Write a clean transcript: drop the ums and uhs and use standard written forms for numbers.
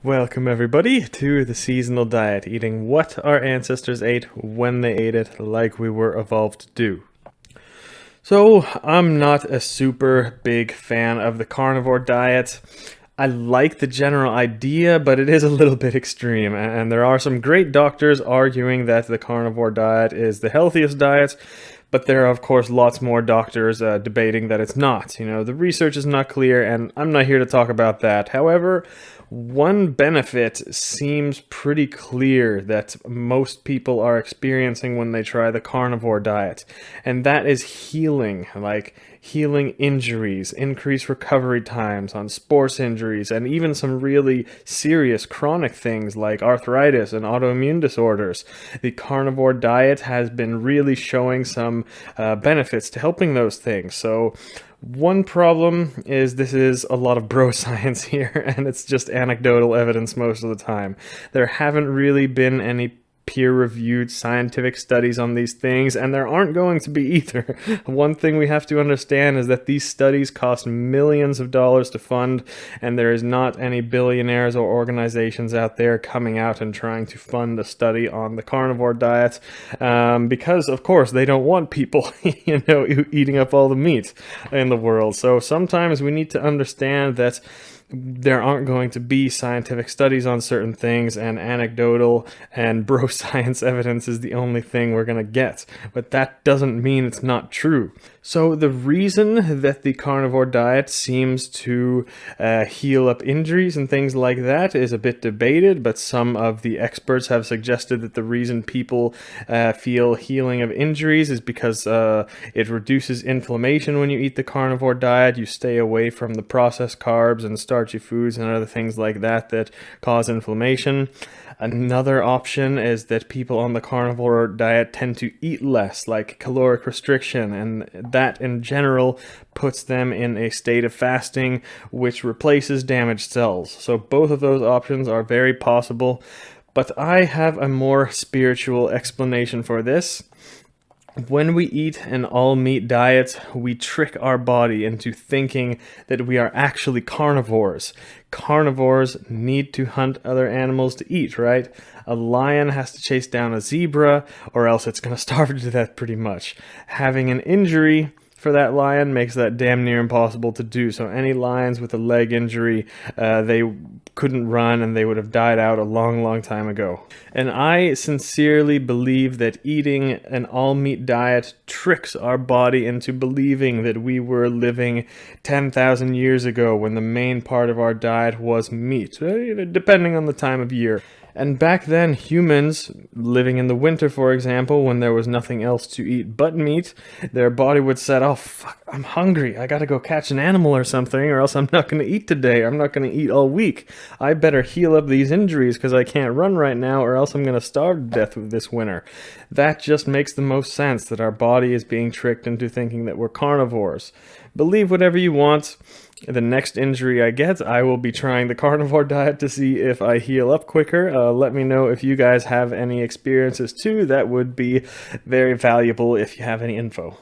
Welcome everybody to the seasonal diet, eating what our ancestors ate when they ate it, like we were evolved to do. So, I'm not a super big fan of the carnivore diet. I like the general idea, but it is a little bit extreme, and there are some great doctors arguing that the carnivore diet is the healthiest diet, but there are, of course, lots more doctors debating that it's not. You know, the research is not clear, and I'm not here to talk about that. However, one benefit seems pretty clear that most people are experiencing when they try the carnivore diet, and that is healing, like healing injuries, increased recovery times on sports injuries, and even some really serious chronic things like arthritis and autoimmune disorders. The carnivore diet has been really showing some benefits to helping those things. So one problem is this is a lot of bro science here, and it's just anecdotal evidence most of the time. There haven't really been any peer-reviewed scientific studies on these things, and there aren't going to be either. One thing we have to understand is that these studies cost millions of dollars to fund, and there is not any billionaires or organizations out there coming out and trying to fund a study on the carnivore diet, because of course they don't want people eating up all the meat in the world. So sometimes we need to understand that there aren't going to be scientific studies on certain things, and anecdotal and bro science evidence is the only thing we're going to get. But that doesn't mean it's not true. So the reason that the carnivore diet seems to heal up injuries and things like that is a bit debated, but some of the experts have suggested that the reason people feel healing of injuries is because it reduces inflammation when you eat the carnivore diet. You stay away from the processed carbs and starchy foods and other things like that that cause inflammation. Another option is that people on the carnivore diet tend to eat less, like caloric restriction, and that in general puts them in a state of fasting, which replaces damaged cells. So both of those options are very possible, but I have a more spiritual explanation for this. When we eat an all-meat diet, we trick our body into thinking that we are actually carnivores. Carnivores need to hunt other animals to eat, right? A lion has to chase down a zebra, or else it's going to starve to death pretty much. Having an injury for that lion makes that damn near impossible to do. So any lions with a leg injury, they couldn't run and they would have died out a long time ago. And I sincerely believe that eating an all-meat diet tricks our body into believing that we were living 10,000 years ago when the main part of our diet was meat, depending on the time of year. And back then, humans, living in the winter, for example, when there was nothing else to eat but meat, their body would say, oh fuck, I'm hungry, I gotta go catch an animal or something, or else I'm not gonna eat today, I'm not gonna eat all week. I better heal up these injuries because I can't run right now, or else I'm gonna starve to death this winter. That just makes the most sense, that our body is being tricked into thinking that we're carnivores. Believe whatever you want. The next injury I get, I will be trying the carnivore diet to see if I heal up quicker. Let me know if you guys have any experiences too. That would be very valuable if you have any info.